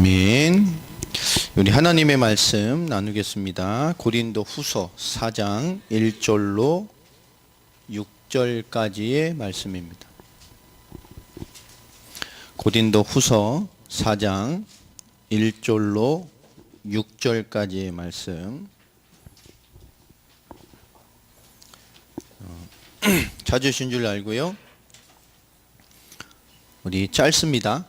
아멘. 우리 하나님의 말씀 나누겠습니다. 고린도 후서 4장 1절로 6절까지의 말씀입니다. 고린도 후서 4장 1절로 6절까지의 말씀. 찾으신 줄 알고요. 우리 짧습니다.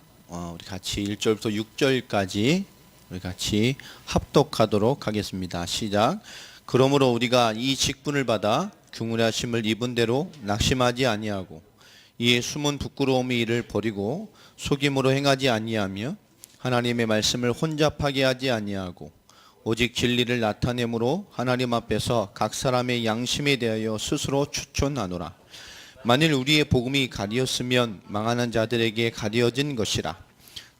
우리 같이 1절부터 6절까지 우리 같이 합독하도록 하겠습니다. 시작. 그러므로 우리가 이 직분을 받아 경륜하심을 입은 대로 낙심하지 아니하고 이에 숨은 부끄러움의 일을 버리고 속임으로 행하지 아니하며 하나님의 말씀을 혼잡하게 하지 아니하고 오직 진리를 나타내므로 하나님 앞에서 각 사람의 양심에 대하여 스스로 추천하노라. 만일 우리의 복음이 가리었으면 망하는 자들에게 가려진 것이라.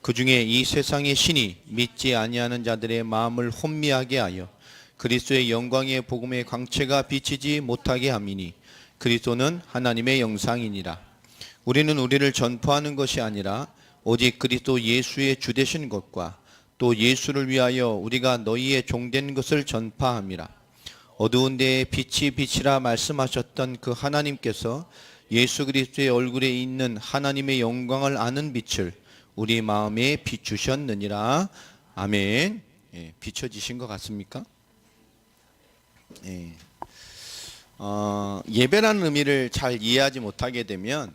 그 중에 이 세상의 신이 믿지 아니하는 자들의 마음을 혼미하게 하여 그리스도의 영광의 복음의 광채가 비치지 못하게 함이니 그리스도는 하나님의 영상이니라. 우리는 우리를 전파하는 것이 아니라 오직 그리스도 예수의 주 되신 것과 또 예수를 위하여 우리가 너희의 종된 것을 전파함이라. 어두운 데에 빛이 빛이라 말씀하셨던 그 하나님께서 예수 그리스도의 얼굴에 있는 하나님의 영광을 아는 빛을 우리 마음에 비추셨느니라. 아멘. 예, 비춰지신 것 같습니까? 예. 예배라는 의미를 잘 이해하지 못하게 되면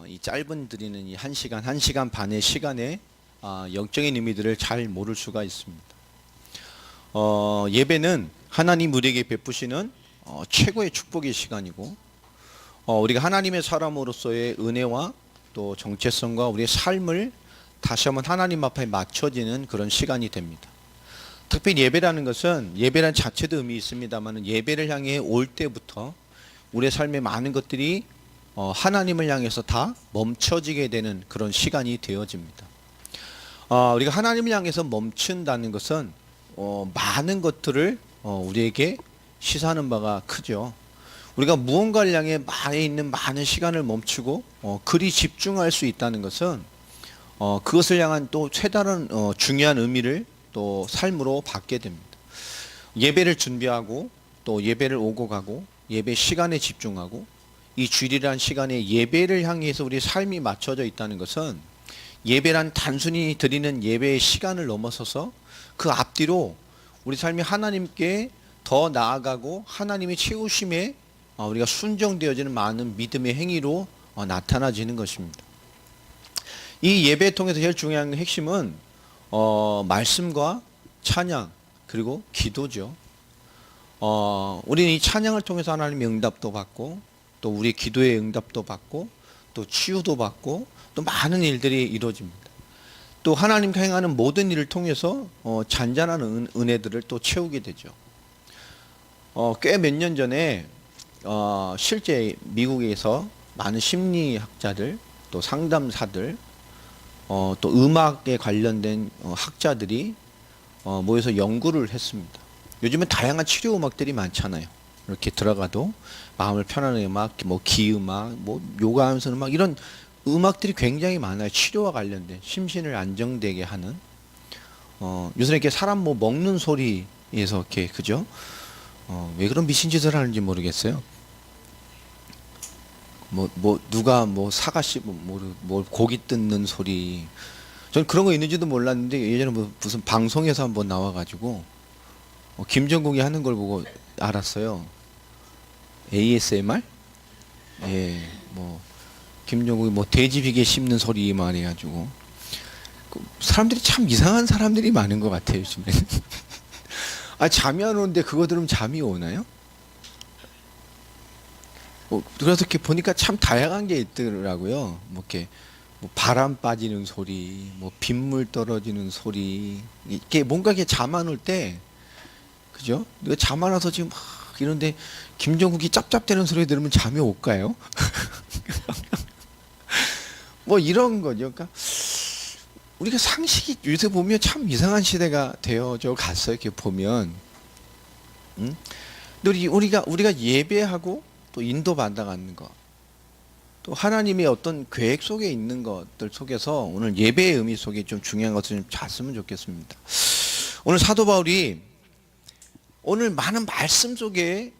이 짧은 드리는 이 1시간 반의 시간에 영적인 의미들을 잘 모를 수가 있습니다. 예배는 하나님 우리에게 베푸시는 최고의 축복의 시간이고 우리가 하나님의 사람으로서의 은혜와 또 정체성과 우리의 삶을 다시 한번 하나님 앞에 맞춰지는 그런 시간이 됩니다. 특별히 예배라는 것은 예배란 자체도 의미 있습니다만 예배를 향해 올 때부터 우리의 삶의 많은 것들이 하나님을 향해서 다 멈춰지게 되는 그런 시간이 되어집니다. 우리가 하나님을 향해서 멈춘다는 것은 많은 것들을 우리에게 시사하는 바가 크죠. 우리가 무언가를 향해 많이 있는 많은 시간을 멈추고 그리 집중할 수 있다는 것은 그것을 향한 또 색다른 중요한 의미를 또 삶으로 받게 됩니다. 예배를 준비하고 또 예배를 오고 가고 예배 시간에 집중하고 이 주일이라는 시간에 예배를 향해서 우리 삶이 맞춰져 있다는 것은 예배란 단순히 드리는 예배의 시간을 넘어서서 그 앞뒤로 우리 삶이 하나님께 더 나아가고 하나님의 채우심에 우리가 순종되어지는 많은 믿음의 행위로 나타나지는 것입니다. 이 예배를 통해서 제일 중요한 핵심은 말씀과 찬양 그리고 기도죠. 우리는 이 찬양을 통해서 하나님의 응답도 받고 또 우리 기도의 응답도 받고 또 치유도 받고 또 많은 일들이 이루어집니다. 또 하나님과 행하는 모든 일을 통해서 잔잔한 은혜들을 또 채우게 되죠. 꽤 몇 년 전에 실제 미국에서 많은 심리학자들 또 상담사들 또 음악에 관련된 학자들이 모여서 연구를 했습니다. 요즘은 다양한 치료 음악들이 많잖아요. 이렇게 들어가도 마음을 편안하게 음악, 뭐 기음악, 뭐 요가하면서 음악 이런 음악들이 굉장히 많아요. 치료와 관련된 심신을 안정되게 하는 요새 이렇게 사람 뭐 먹는 소리에서 이렇게 그죠? 왜 그런 미친 짓을 하는지 모르겠어요. 누가 사과 씹고 고기 뜯는 소리. 전 그런 거 있는지도 몰랐는데 예전에 무슨 방송에서 한번 나와가지고 김정국이 하는 걸 보고 알았어요. ASMR? 예, 김정국이 돼지 비계 씹는 소리 말해가지고 사람들이 참 이상한 사람들이 많은 것 같아요 요즘에. 잠이 안 오는데 그거 들으면 잠이 오나요? 그래서 이렇게 보니까 참 다양한 게 있더라고요. 이렇게 바람 빠지는 소리, 빗물 떨어지는 소리, 이게 뭔가 이게 잠 안 올 때, 그죠? 내가 잠 안 와서 지금 막 이런데 김정국이 짭짭대는 소리 들으면 잠이 올까요? 이런 거죠. 그러니까 우리가 상식이 요새 보면 참 이상한 시대가 되어져 갔어요. 이렇게 보면, 근데 우리가 예배하고 또 인도 받아가는 거, 또 하나님의 어떤 계획 속에 있는 것들 속에서 오늘 예배의 의미 속에 좀 중요한 것을 좀 잤으면 좋겠습니다. 오늘 사도 바울이 오늘 많은 말씀 속에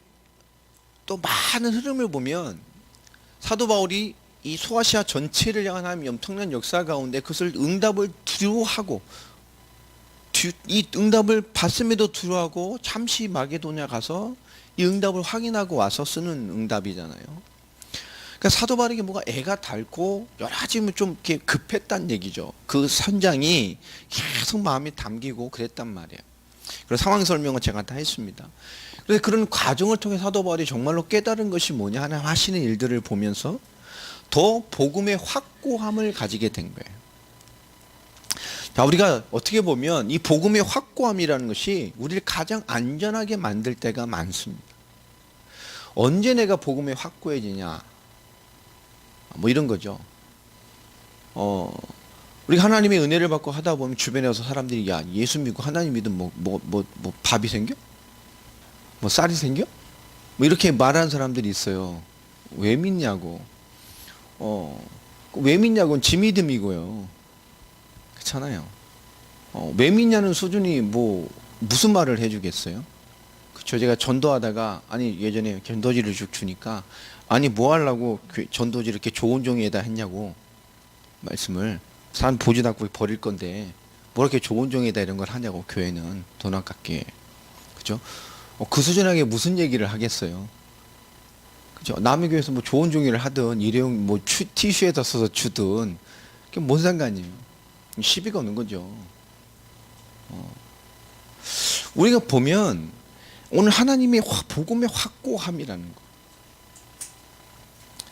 또 많은 흐름을 보면 사도 바울이 이 소아시아 전체를 향한 하나님의 엄청난 역사 가운데 그것을 응답을 두려워하고 이 응답을 받음에도 두려워하고 잠시 마게도냐 가서 이 응답을 확인하고 와서 쓰는 응답이잖아요. 그러니까 사도 바울에게 뭐가 애가 닳고 여러 가지 좀 이렇게 급했단 얘기죠. 그 현장이 계속 마음에 담기고 그랬단 말이에요. 그래서 상황 설명을 제가 다 했습니다. 그래서 그런 과정을 통해 사도 바울이 정말로 깨달은 것이 뭐냐, 하나님 하시는 일들을 보면서 더 복음의 확고함을 가지게 된 거예요. 자, 우리가 어떻게 보면 이 복음의 확고함이라는 것이 우리를 가장 안전하게 만들 때가 많습니다. 언제 내가 복음에 확고해지냐, 뭐 이런 거죠. 우리가 하나님의 은혜를 받고 하다 보면 주변에 와서 사람들이 야, 예수 믿고 하나님 믿으면 뭐 밥이 생겨? 뭐 쌀이 생겨? 뭐 이렇게 말하는 사람들이 있어요. 왜 믿냐고. 왜 믿냐고는 지 믿음이고요. 그렇잖아요. 왜 믿냐는 수준이 뭐 무슨 말을 해주겠어요? 그쵸? 제가 전도하다가 아니 예전에 전도지를 쭉 주니까 아니 뭐 하려고 전도지를 이렇게 좋은 종이에다 했냐고 말씀을 사람 보지도 않고 버릴 건데 뭐 이렇게 좋은 종이에다 이런 걸 하냐고 교회는 돈 아깝게. 그죠? 그 수준하게 무슨 얘기를 하겠어요? 그죠? 남의 교회에서 뭐 좋은 종이를 하든 일회용 뭐 티슈에다 써서 주든 그게 뭔 상관이에요? 시비가 없는 거죠. 우리가 보면 오늘 하나님의 복음의 확고함이라는 거,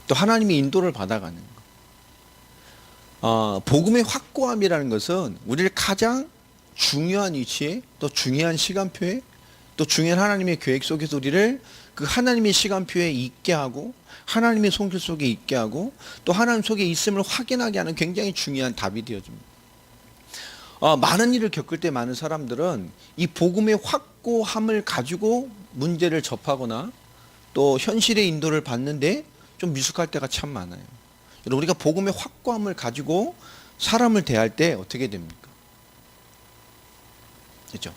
또 하나님의 인도를 받아가는 거, 복음의 확고함이라는 것은 우리를 가장 중요한 위치에 또 중요한 시간표에 또 중요한 하나님의 계획 속에서 우리를 그 하나님의 시간표에 있게 하고 하나님의 손길 속에 있게 하고 또 하나님 속에 있음을 확인하게 하는 굉장히 중요한 답이 되어집니다. 많은 일을 겪을 때 많은 사람들은 이 복음의 확고함을 가지고 문제를 접하거나 또 현실의 인도를 받는데 좀 미숙할 때가 참 많아요. 여러분, 우리가 복음의 확고함을 가지고 사람을 대할 때 어떻게 됩니까? 그렇죠?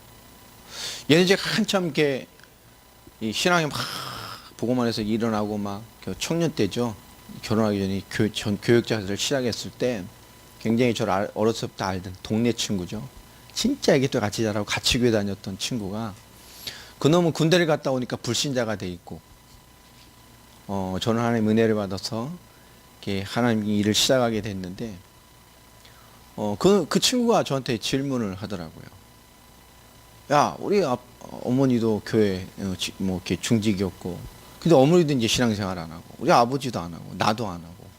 예전에 제가 한참 이렇게 이 신앙이 막 복음만 해서 일어나고 막 청년 때죠. 결혼하기 전에 교육자를 시작했을 때 굉장히 저를 어렸을 때부터 알던 동네 친구죠. 진짜 애기 때 같이 자라고 같이 교회 다녔던 친구가 그놈은 군대를 갔다 오니까 불신자가 돼 있고 저는 하나님의 은혜를 받아서 이렇게 하나님 일을 시작하게 됐는데 그 친구가 저한테 질문을 하더라고요. 야, 우리 어머니도 교회 뭐 이렇게 중직이었고 근데 어머니도 이제 신앙생활 안 하고 우리 아버지도 안 하고 나도 안 하고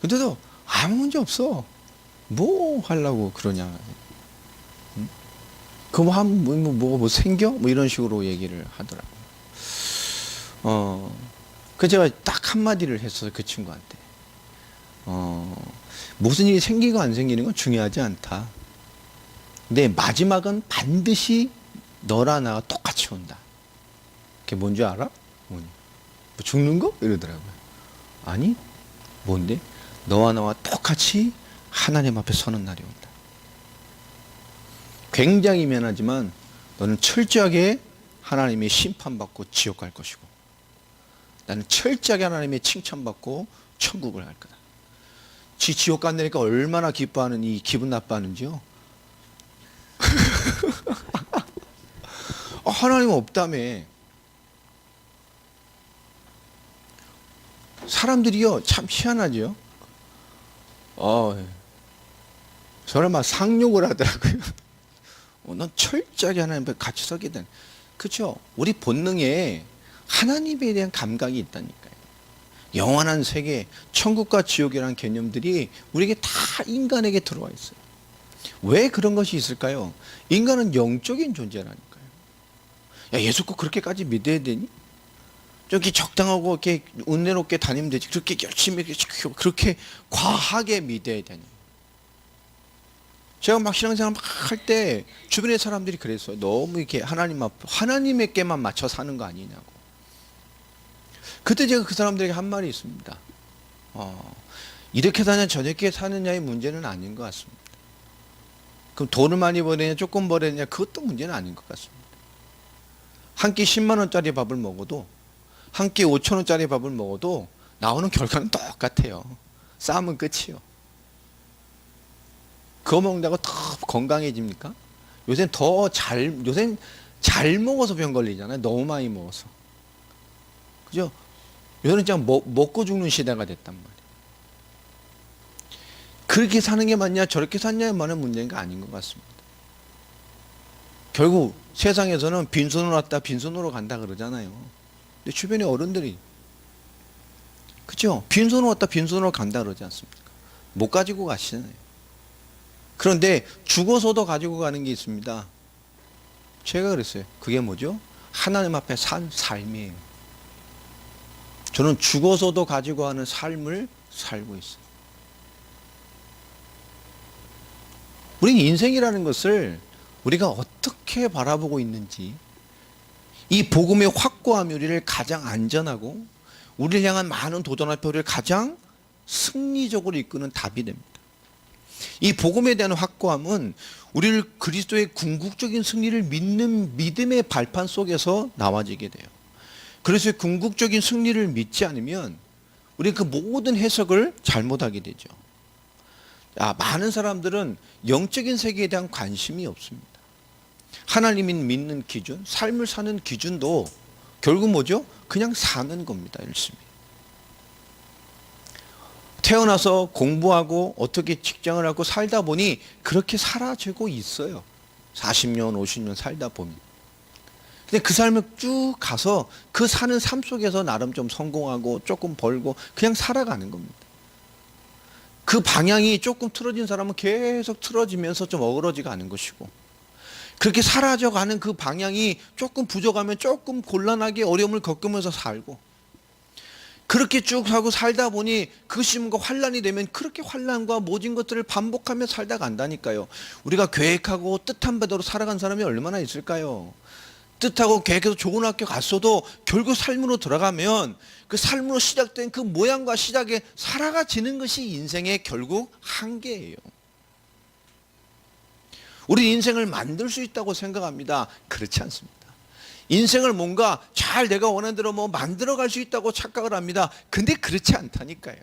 근데도 아무 문제 없어. 뭐 하려고 그러냐. 응? 그거 하면 뭐 생겨? 뭐 이런 식으로 얘기를 하더라고요. 그 제가 딱 한마디를 했어요. 그 친구한테. 무슨 일이 생기고 안 생기는 건 중요하지 않다. 근데 마지막은 반드시 너나 나가 똑같이 온다. 그게 뭔지 알아? 뭐 죽는 거? 이러더라고요. 아니, 뭔데? 너와 나와 똑같이 하나님 앞에 서는 날이 온다. 굉장히 미안하지만 너는 철저하게 하나님의 심판받고 지옥 갈 것이고 나는 철저하게 하나님의 칭찬받고 천국을 갈 거다. 지옥 간다니까 얼마나 기뻐하는 이 기분 나빠하는지요. 하나님 없다며. 사람들이요 참 희한하죠. 저를 막 상욕을 하더라고요. 넌 철저하게 하나님 앞에 같이 서게 된. 그렇죠? 우리 본능에 하나님에 대한 감각이 있다니까요. 영원한 세계, 천국과 지옥이라는 개념들이 우리에게 다 인간에게 들어와 있어요. 왜 그런 것이 있을까요? 인간은 영적인 존재라니까요. 야, 예수 꼭 그렇게까지 믿어야 되니? 저기 적당하고 이렇게 은혜롭게 다니면 되지. 그렇게 열심히 그렇게 과하게 믿어야 되니? 제가 막 신앙생활 막 할 때 주변의 사람들이 그랬어요. 너무 이렇게 하나님에게만 맞춰 사는 거 아니냐고. 그때 제가 그 사람들에게 한 말이 있습니다. 이렇게 사냐 저렇게 사느냐의 문제는 아닌 것 같습니다. 그럼 돈을 많이 벌느냐 조금 벌느냐 그것도 문제는 아닌 것 같습니다. 한 끼 10만 원짜리 밥을 먹어도 한 끼 5천 원짜리 밥을 먹어도 나오는 결과는 똑같아요. 싸움은 끝이요. 그거 먹는다고 더 건강해집니까? 요새는 요새는 잘 먹어서 병 걸리잖아요. 너무 많이 먹어서. 그죠? 요새는 그냥 먹고 죽는 시대가 됐단 말이에요. 그렇게 사는 게 맞냐 저렇게 사냐에 많은 문제가 아닌 것 같습니다. 결국 세상에서는 빈손으로 왔다 빈손으로 간다 그러잖아요. 근데 주변에 어른들이 그죠? 빈손으로 왔다 빈손으로 간다 그러지 않습니까? 못 가지고 가시잖아요. 그런데 죽어서도 가지고 가는 게 있습니다. 제가 그랬어요. 그게 뭐죠? 하나님 앞에 산 삶이에요. 저는 죽어서도 가지고 가는 삶을 살고 있어요. 우리는 인생이라는 것을 우리가 어떻게 바라보고 있는지, 이 복음의 확고함이 우리를 가장 안전하고 우리를 향한 많은 도전 앞에 우리를 가장 승리적으로 이끄는 답이 됩니다. 이 복음에 대한 확고함은 우리를 그리스도의 궁극적인 승리를 믿는 믿음의 발판 속에서 나와지게 돼요. 그래서 궁극적인 승리를 믿지 않으면 우리는 그 모든 해석을 잘못하게 되죠. 많은 사람들은 영적인 세계에 대한 관심이 없습니다. 하나님이 믿는 기준, 삶을 사는 기준도 결국 뭐죠? 그냥 사는 겁니다. 열심히. 태어나서 공부하고 어떻게 직장을 하고 살다 보니 그렇게 사라지고 있어요. 40년, 50년 살다 보면. 근데 그 삶을 쭉 가서 그 사는 삶 속에서 나름 좀 성공하고 조금 벌고 그냥 살아가는 겁니다. 그 방향이 조금 틀어진 사람은 계속 틀어지면서 좀 어그러지가 않은 것이고, 그렇게 사라져가는 그 방향이 조금 부족하면 조금 곤란하게 어려움을 겪으면서 살고, 그렇게 쭉 하고 살다 보니 그것이 뭔가 환란이 되면 그렇게 환란과 모진 것들을 반복하며 살다 간다니까요. 우리가 계획하고 뜻한 바대로 살아간 사람이 얼마나 있을까요? 뜻하고 계획해서 좋은 학교 갔어도 결국 삶으로 들어가면 그 삶으로 시작된 그 모양과 시작에 살아가지는 것이 인생의 결국 한계예요. 우리 인생을 만들 수 있다고 생각합니다. 그렇지 않습니다. 인생을 뭔가 잘 내가 원하는 대로 만들어 갈 수 있다고 착각을 합니다. 근데 그렇지 않다니까요.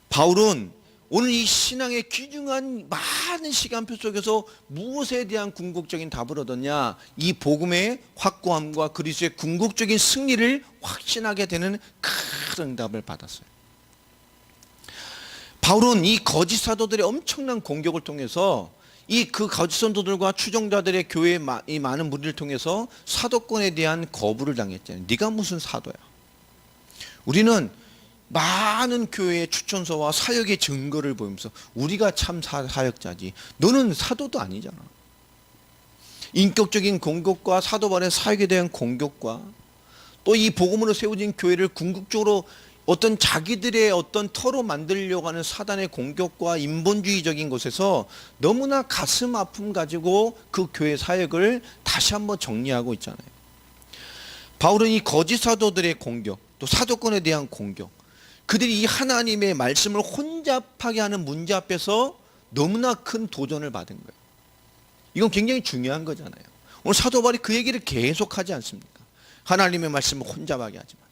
바울은 오늘 이 신앙의 귀중한 많은 시간표 속에서 무엇에 대한 궁극적인 답을 얻었냐? 이 복음의 확고함과 그리스도의 궁극적인 승리를 확신하게 되는 큰 응답을 받았어요. 바울은 이 거짓 사도들의 엄청난 공격을 통해서 그 거짓 선도들과 추종자들의 교회의 이 많은 무리를 통해서 사도권에 대한 거부를 당했잖아요. 네가 무슨 사도야? 우리는 많은 교회의 추천서와 사역의 증거를 보면서 우리가 참 사역자지, 너는 사도도 아니잖아. 인격적인 공격과 사도반의 사역에 대한 공격과 또 이 복음으로 세워진 교회를 궁극적으로 어떤 자기들의 어떤 터로 만들려고 하는 사단의 공격과 인본주의적인 것에서 너무나 가슴 아픔 가지고 그 교회 사역을 다시 한번 정리하고 있잖아요. 바울은 이 거짓 사도들의 공격, 또 사도권에 대한 공격, 그들이 이 하나님의 말씀을 혼잡하게 하는 문제 앞에서 너무나 큰 도전을 받은 거예요. 이건 굉장히 중요한 거잖아요. 오늘 사도 바울이 그 얘기를 계속하지 않습니까? 하나님의 말씀을 혼잡하게 하지만.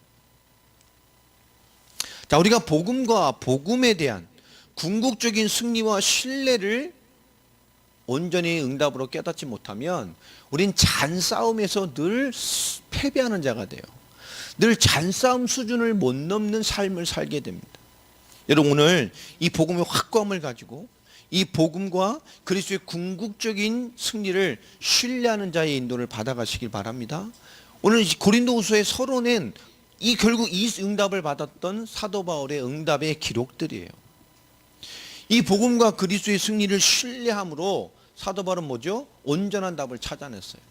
자, 우리가 복음과 복음에 대한 궁극적인 승리와 신뢰를 온전히 응답으로 깨닫지 못하면 우린 잔싸움에서 늘 패배하는 자가 돼요. 늘 잔싸움 수준을 못 넘는 삶을 살게 됩니다. 여러분, 오늘 이 복음의 확고함을 가지고 이 복음과 그리스도의 궁극적인 승리를 신뢰하는 자의 인도를 받아가시길 바랍니다. 오늘 고린도후서의 서론엔 결국 이 응답을 받았던 사도 바울의 응답의 기록들이에요. 이 복음과 그리스도의 승리를 신뢰함으로 사도 바울은 뭐죠? 온전한 답을 찾아냈어요.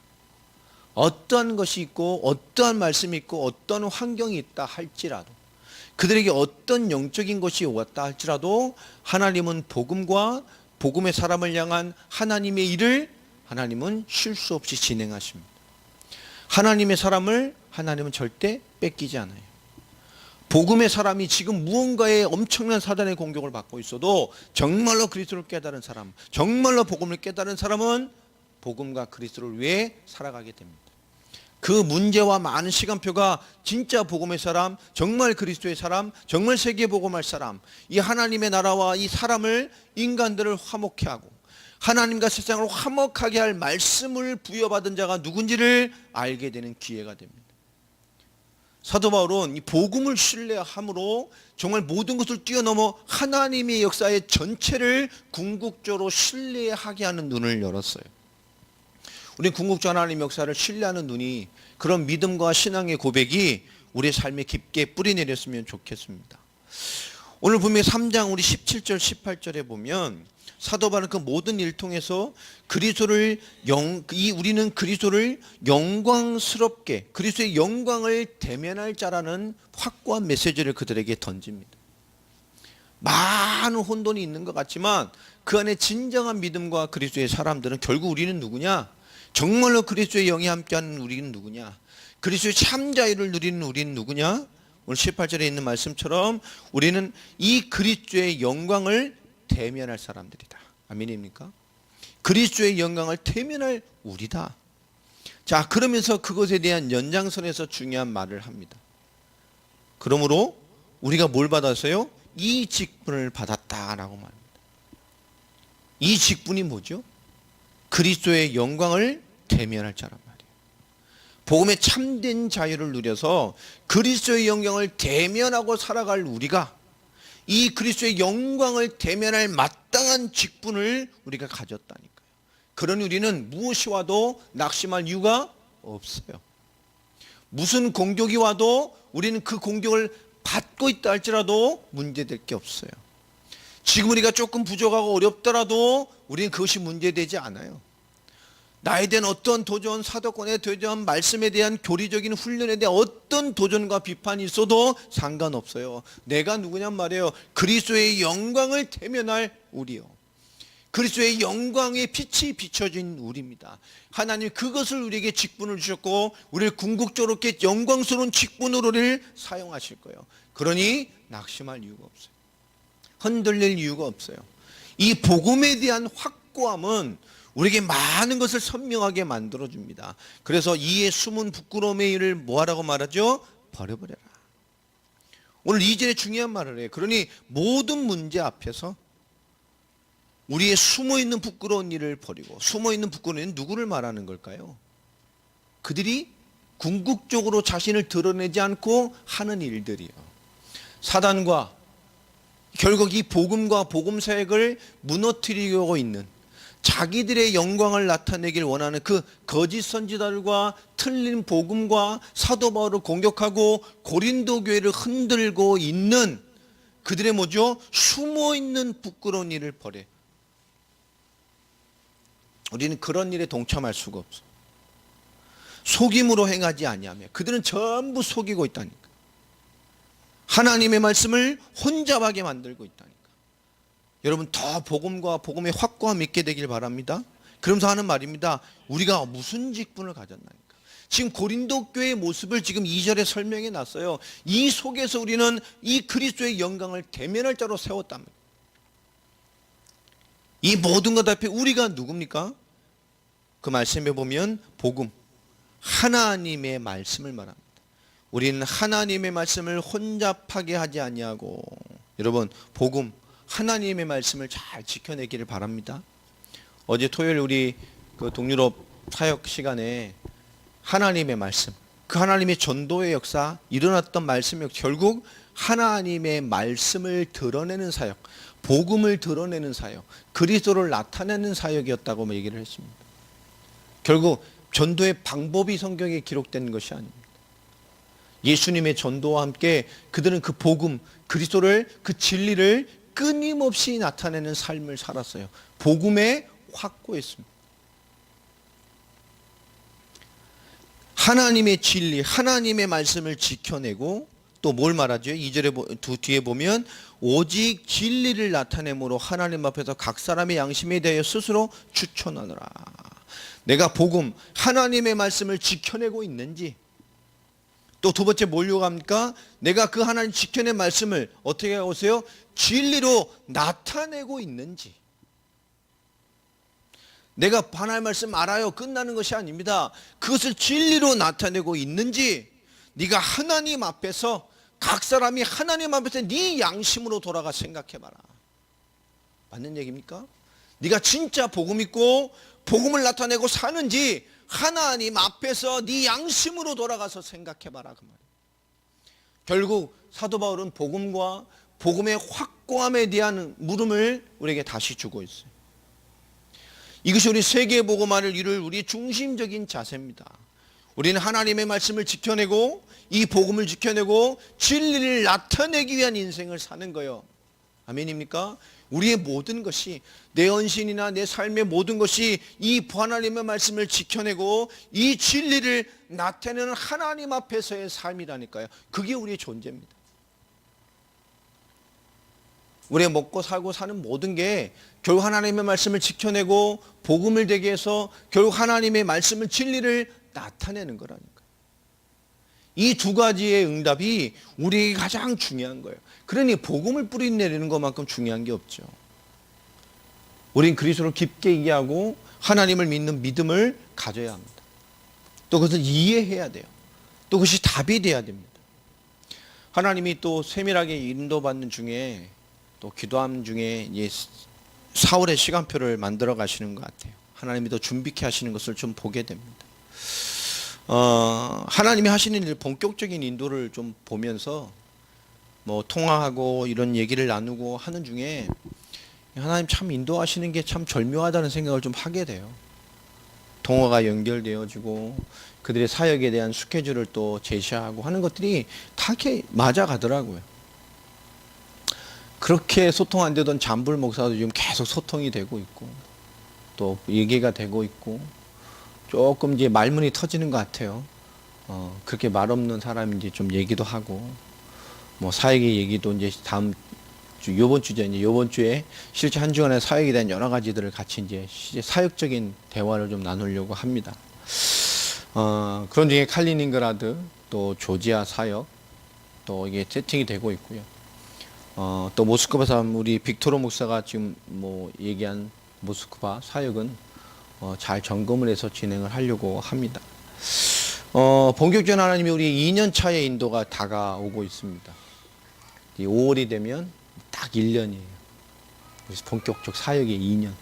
어떠한 것이 있고 어떠한 말씀이 있고 어떤 환경이 있다 할지라도, 그들에게 어떤 영적인 것이 왔다 할지라도 하나님은 복음과 복음의 사람을 향한 하나님의 일을 하나님은 쉴 수 없이 진행하십니다. 하나님의 사람을 하나님은 절대 뺏기지 않아요. 복음의 사람이 지금 무언가의 엄청난 사단의 공격을 받고 있어도 정말로 그리스도를 깨달은 사람, 정말로 복음을 깨달은 사람은 복음과 그리스도를 위해 살아가게 됩니다. 그 문제와 많은 시간표가 진짜 복음의 사람, 정말 그리스도의 사람, 정말 세계 복음할 사람, 이 하나님의 나라와 이 사람을, 인간들을 화목케 하고 하나님과 세상을 화목하게 할 말씀을 부여받은 자가 누군지를 알게 되는 기회가 됩니다. 사도 바울은 이 복음을 신뢰함으로 정말 모든 것을 뛰어넘어 하나님의 역사의 전체를 궁극적으로 신뢰하게 하는 눈을 열었어요. 우리 궁극적 하나님의 역사를 신뢰하는 눈이, 그런 믿음과 신앙의 고백이 우리의 삶에 깊게 뿌리내렸으면 좋겠습니다. 오늘 분명히 3장 우리 17절 18절에 보면 사도 바울은 그 모든 일 통해서 우리는 그리스도를 영광스럽게, 그리스도의 영광을 대면할 자라는 확고한 메시지를 그들에게 던집니다. 많은 혼돈이 있는 것 같지만 그 안에 진정한 믿음과 그리스도의 사람들은 결국 우리는 누구냐? 정말로 그리스도의 영이 함께하는 우리는 누구냐? 그리스도의 참 자유를 누리는 우리는 누구냐? 오늘 18절에 있는 말씀처럼 우리는 이 그리스도의 영광을 대면할 사람들이다. 아멘입니까? 그리스도의 영광을 대면할 우리다. 자, 그러면서 그것에 대한 연장선에서 중요한 말을 합니다. 그러므로 우리가 뭘 받았어요? 이 직분을 받았다라고 말합니다. 이 직분이 뭐죠? 그리스도의 영광을 대면할 자란 말이에요. 복음의 참된 자유를 누려서 그리스도의 영광을 대면하고 살아갈 우리가 이 그리스도의 영광을 대면할 마땅한 직분을 우리가 가졌다니까요. 그러니 우리는 무엇이 와도 낙심할 이유가 없어요. 무슨 공격이 와도 우리는 그 공격을 받고 있다 할지라도 문제될 게 없어요. 지금 우리가 조금 부족하고 어렵더라도 우리는 그것이 문제되지 않아요. 나에 대한 어떤 도전, 사도권의 도전, 말씀에 대한 교리적인 훈련에 대한 어떤 도전과 비판이 있어도 상관없어요. 내가 누구냔 말이에요. 그리스도의 영광을 대면할 우리요. 그리스도의 영광의 빛이 비춰진 우리입니다. 하나님 그것을 우리에게 직분을 주셨고 우리를 궁극적으로 영광스러운 직분으로 우리를 사용하실 거예요. 그러니 낙심할 이유가 없어요. 흔들릴 이유가 없어요. 이 복음에 대한 확고함은 우리에게 많은 것을 선명하게 만들어줍니다. 그래서 이에 숨은 부끄러움의 일을 뭐하라고 말하죠? 버려버려라. 오늘 2절에 중요한 말을 해요. 그러니 모든 문제 앞에서 우리의 숨어있는 부끄러운 일을 버리고, 숨어있는 부끄러운 일은 누구를 말하는 걸까요? 그들이 궁극적으로 자신을 드러내지 않고 하는 일들이요. 사단과 결국 이 복음과 복음 사역을 무너뜨리려고 있는, 자기들의 영광을 나타내길 원하는 그 거짓 선지자들과 틀린 복음과 사도 바울을 공격하고 고린도 교회를 흔들고 있는 그들의 뭐죠? 숨어있는 부끄러운 일을 버려. 우리는 그런 일에 동참할 수가 없어. 속임으로 행하지 아니하며 그들은 전부 속이고 있다니까. 하나님의 말씀을 혼잡하게 만들고 있다니까. 여러분 더 복음과 복음의 확고함 있게 되길 바랍니다. 그러면서 하는 말입니다. 우리가 무슨 직분을 가졌나니까. 지금 고린도 교회의 모습을 지금 2절에 설명해 놨어요. 이 속에서 우리는 이 그리스도의 영광을 대면할 자로 세웠답니다. 이 모든 것 앞에 우리가 누굽니까? 그 말씀에 보면 복음, 하나님의 말씀을 말합니다. 우리는 하나님의 말씀을 혼잡하게 하지 아니하고, 여러분 복음, 하나님의 말씀을 잘 지켜내기를 바랍니다. 어제 토요일 우리 그 동유럽 사역 시간에 하나님의 말씀, 그 하나님의 전도의 역사, 일어났던 말씀이 결국 하나님의 말씀을 드러내는 사역, 복음을 드러내는 사역, 그리스도를 나타내는 사역이었다고 얘기를 했습니다. 결국 전도의 방법이 성경에 기록된 것이 아닙니다. 예수님의 전도와 함께 그들은 그 복음, 그리스도를, 그 진리를 끊임없이 나타내는 삶을 살았어요. 복음에 확고했습니다. 하나님의 진리, 하나님의 말씀을 지켜내고 또 뭘 말하죠? 2절에 뒤에 보면 오직 진리를 나타내므로 하나님 앞에서 각 사람의 양심에 대하여 스스로 또 두 번째 뭘 요구합니까? 내가 그 하나님 지켜낸 말씀을 어떻게 하고 있어요? 진리로 나타내고 있는지. 내가 하나님의 말씀 알아요 끝나는 것이 아닙니다. 그것을 진리로 나타내고 있는지, 네가 하나님 앞에서, 각 사람이 하나님 앞에서 네 양심으로 돌아가 생각해봐라. 맞는 얘기입니까? 네가 진짜 복음 있고 복음을 나타내고 사는지 하나님 앞에서 네 양심으로 돌아가서 생각해봐라 그 말이에요. 결국 사도 바울은 복음과 복음의 확고함에 대한 물음을 우리에게 다시 주고 있어요. 이것이 우리 세계 복음화를 이룰 우리 중심적인 자세입니다. 우리는 하나님의 말씀을 지켜내고 이 복음을 지켜내고 진리를 나타내기 위한 인생을 사는 거예요. 아멘입니까? 우리의 모든 것이, 내 헌신이나 내 삶의 모든 것이 이 하나님의 말씀을 지켜내고 이 진리를 나타내는 하나님 앞에서의 삶이라니까요. 그게 우리의 존재입니다. 우리가 먹고 살고 사는 모든 게 결국 하나님의 말씀을 지켜내고 복음을 되게 해서 결국 하나님의 말씀을, 진리를 나타내는 거라니까요. 이 두 가지의 응답이 우리에게 가장 중요한 거예요. 그러니 복음을 뿌리내리는 것만큼 중요한 게 없죠. 우린 그리스도를 깊게 이해하고 하나님을 믿는 믿음을 가져야 합니다. 또 그것을 이해해야 돼요. 또 그것이 답이 돼야 됩니다. 하나님이 또 세밀하게 인도받는 중에, 또 기도함 중에 4월의 시간표를 만들어 가시는 것 같아요. 하나님이 더 준비케 하시는 것을 좀 보게 됩니다. 하나님이 하시는 일, 본격적인 인도를 좀 보면서 뭐 통화하고 이런 얘기를 나누고 하는 중에 하나님 참 인도하시는 게 참 절묘하다는 생각을 좀 하게 돼요. 통화가 연결되어지고 그들의 사역에 대한 스케줄을 또 제시하고 하는 것들이 다 이렇게 맞아가더라고요. 그렇게 소통 안 되던 잠불 목사도 지금 계속 소통이 되고 있고 또 얘기가 되고 있고 조금 이제 말문이 터지는 것 같아요. 그렇게 말 없는 사람인지 좀 얘기도 하고, 뭐 사역의 얘기도 이제 다음 주, 요번 주에 실제 한 주간의 사역에 대한 여러 가지들을 같이 이제 사역적인 대화를 좀 나누려고 합니다. 그런 중에 칼리닝그라드, 또 조지아 사역, 또 이게 세팅이 되고 있고요. 또 모스크바에서 우리 빅토르 목사가 지금 뭐 얘기한 모스크바 사역은 잘 점검을 해서 진행을 하려고 합니다. 본격적인 하나님이 우리 2년 차의 인도가 다가오고 있습니다. 5월이 되면 딱 1년이에요. 그래서 본격적 사역의 2년.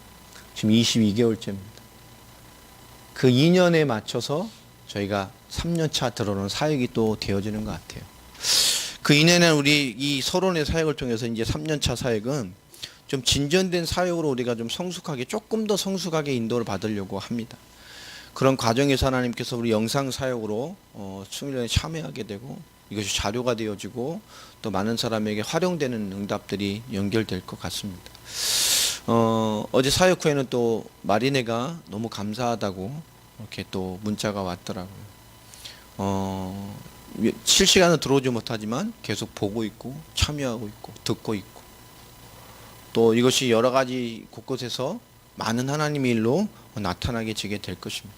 지금 22개월째입니다. 그 2년에 맞춰서 저희가 3년 차 들어오는 사역이 또 되어지는 것 같아요. 그 2년에 우리 이 서론의 사역을 통해서 이제 3년 차 사역은 좀 진전된 사역으로 우리가 좀 성숙하게, 조금 더 성숙하게 인도를 받으려고 합니다. 그런 과정에서 하나님께서 우리 영상 사역으로 수련에 참여하게 되고 이것이 자료가 되어지고 또 많은 사람에게 활용되는 응답들이 연결될 것 같습니다. 어제 사역 후에는 또 마리네가 너무 감사하다고 이렇게 또 문자가 왔더라고요. 실시간은 들어오지 못하지만 계속 보고 있고 참여하고 있고 듣고 있고, 또 이것이 여러 가지 곳곳에서 많은 하나님의 일로 나타나게 되게 될 것입니다.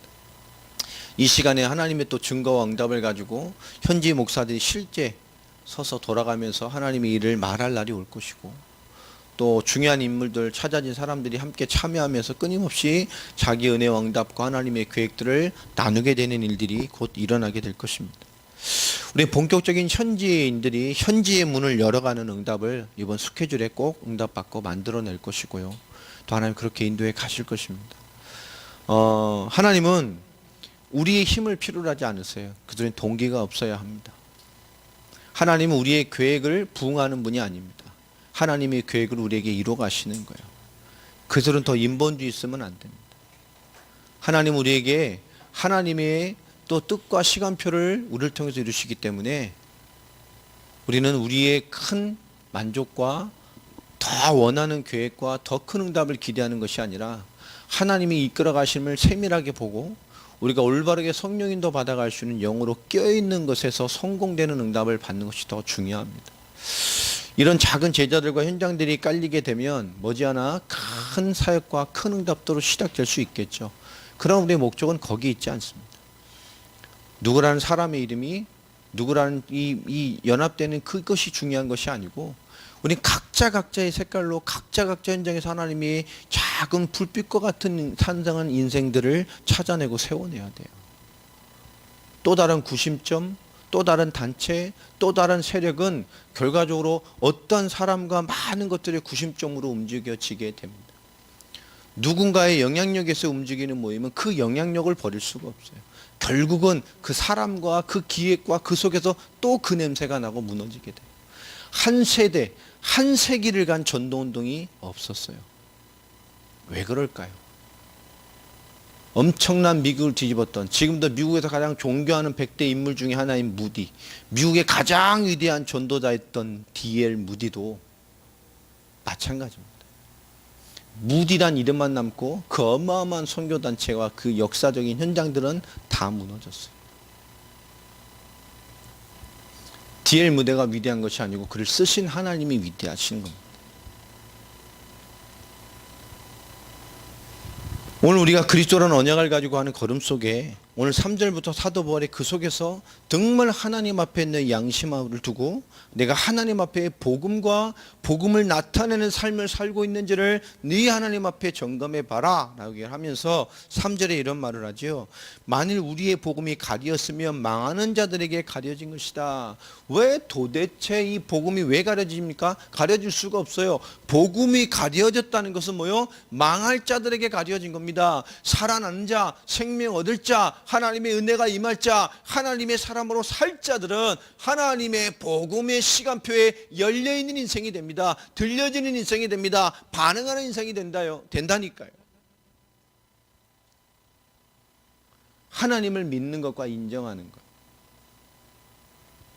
이 시간에 하나님의 또 증거와 응답을 가지고 현지 목사들이 실제 서서 돌아가면서 하나님의 일을 말할 날이 올 것이고, 또 중요한 인물들, 찾아진 사람들이 함께 참여하면서 끊임없이 자기 은혜와 응답과 하나님의 계획들을 나누게 되는 일들이 곧 일어나게 될 것입니다. 우리 본격적인 현지인들이 현지의 문을 열어가는 응답을 이번 스케줄에 꼭 응답받고 만들어낼 것이고요. 또 하나님 그렇게 인도해 가실 것입니다. 하나님은 우리의 힘을 필요로 하지 않으세요. 그들은 동기가 없어야 합니다. 하나님은 우리의 계획을 부응하는 분이 아닙니다. 하나님의 계획을 우리에게 이루어 가시는 거예요. 그들은 더 인본주의 있으면 안 됩니다. 하나님은 우리에게 하나님의 또 뜻과 시간표를 우리를 통해서 이루시기 때문에 우리는 우리의 큰 만족과 더 원하는 계획과 더 큰 응답을 기대하는 것이 아니라 하나님이 이끌어 가심을 세밀하게 보고 우리가 올바르게 성령 인도 받아갈 수 있는 영으로 껴있는 것에서 성공되는 응답을 받는 것이 더 중요합니다. 이런 작은 제자들과 현장들이 깔리게 되면 머지않아 큰 사역과 큰 응답도로 시작될 수 있겠죠. 그러나 우리의 목적은 거기 있지 않습니다. 누구라는 사람의 이름이 누구라는 이 연합되는 그것이 중요한 것이 아니고 우리 각자의 색깔로 각자 현장에서 하나님이 작은 불빛과 같은 탄생한 인생들을 찾아내고 세워내야 돼요. 또 다른 구심점, 또 다른 단체, 또 다른 세력은 결과적으로 어떤 사람과 많은 것들의 구심점으로 움직여지게 됩니다. 누군가의 영향력에서 움직이는 모임은 그 영향력을 버릴 수가 없어요. 결국은 그 사람과 그 기획과 그 속에서 또 그 냄새가 나고 무너지게 돼요. 한 세대, 한 세기를 간 전도운동이 없었어요. 왜 그럴까요? 엄청난 미국을 뒤집었던, 지금도 미국에서 가장 존경하는 100대 인물 중에 하나인 무디, 미국의 가장 위대한 전도자였던 D.L. 무디도 마찬가지입니다. 무디란 이름만 남고 그 어마어마한 선교단체와 그 역사적인 현장들은 다 무너졌어요. D.L. 무디가 위대한 것이 아니고 그를 쓰신 하나님이 위대하신 겁니다. 오늘 우리가 그리스도라는 언약을 가지고 하는 걸음 속에 오늘 3절부터 사도 바울이 그 속에서 정말 하나님 앞에 있는 양심을 두고 내가 하나님 앞에 복음과 복음을 나타내는 삶을 살고 있는지를 네 하나님 앞에 점검해 봐라 라고 하면서 3절에 이런 말을 하죠. 만일 우리의 복음이 가려졌으면 망하는 자들에게 가려진 것이다. 왜 도대체 이 복음이 왜 가려집니까? 가려질 수가 없어요. 복음이 가려졌다는 것은 뭐요? 망할 자들에게 가려진 겁니다. 살아나는 자, 생명 얻을 자, 하나님의 은혜가 임할 자, 하나님의 사람으로 살 자들은 하나님의 복음의 시간표에 열려있는 인생이 됩니다. 들려지는 인생이 됩니다. 반응하는 인생이 된다니까요. 하나님을 믿는 것과 인정하는 것,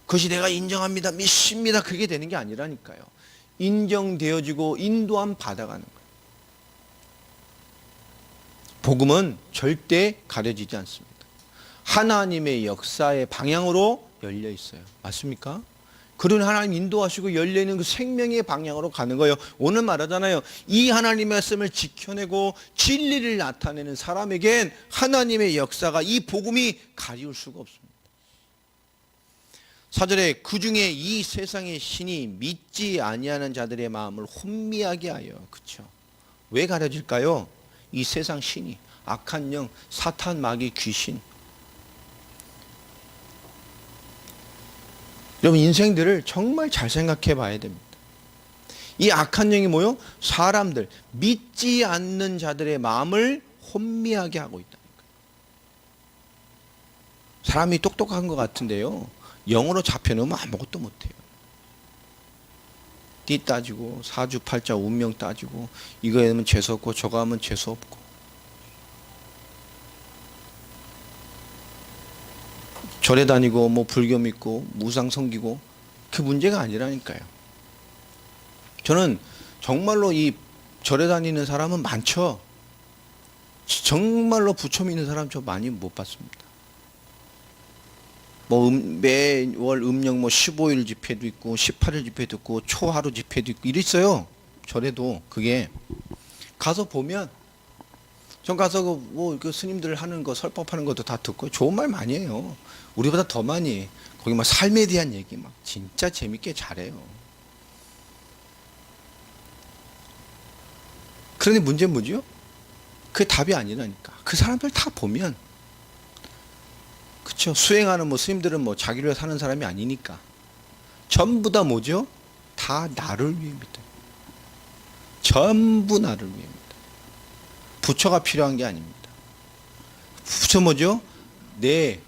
그것이 내가 인정합니다, 믿습니다, 그게 되는 게 아니라니까요. 인정되어지고 인도함 받아가는 거예요. 복음은 절대 가려지지 않습니다. 하나님의 역사의 방향으로 열려 있어요. 맞습니까? 그런 하나님 인도하시고 열려있는 그 생명의 방향으로 가는 거예요. 오늘 말하잖아요. 이 하나님의 말씀을 지켜내고 진리를 나타내는 사람에겐 하나님의 역사가, 이 복음이 가리울 수가 없습니다. 4절에 그 중에 이 세상의 신이 믿지 아니하는 자들의 마음을 혼미하게 하여. 그렇죠? 왜 가려질까요? 이 세상 신이, 악한 영, 사탄, 마귀, 귀신. 여러분 인생들을 정말 잘 생각해 봐야 됩니다. 이 악한 영이 뭐요? 사람들, 믿지 않는 자들의 마음을 혼미하게 하고 있다는 거예요. 사람이 똑똑한 것 같은데요, 영으로 잡혀놓으면 아무것도 못해요. 띠 따지고 사주팔자 운명 따지고 이거 하면 재수없고 저거 하면 재수없고. 절에 다니고 뭐 불교 믿고 무상 섬기고 그 문제가 아니라니까요. 저는 정말로 이 절에 다니는 사람은 많죠. 정말로 부처 믿는 사람 저 많이 못 봤습니다. 뭐 매월 음력 뭐 15일 집회도 있고 18일 집회도 있고 초하루 집회도 있고 이랬어요. 절에도. 그게 가서 보면, 전 가서 뭐 그 스님들 하는 거 설법하는 것도 다 듣고 좋은 말 많이 해요. 우리보다 더 많이. 거기 막 삶에 대한 얘기 막 진짜 재밌게 잘해요. 그런데 문제는 뭐죠? 그게 답이 아니라니까. 그 사람들 다 보면, 그쵸? 수행하는 뭐 스님들은 뭐 자기를 위해 사는 사람이 아니니까. 전부 다 뭐죠? 다 나를 위해입니다. 전부 나를 위해입니다. 부처가 필요한 게 아닙니다. 부처 뭐죠? 내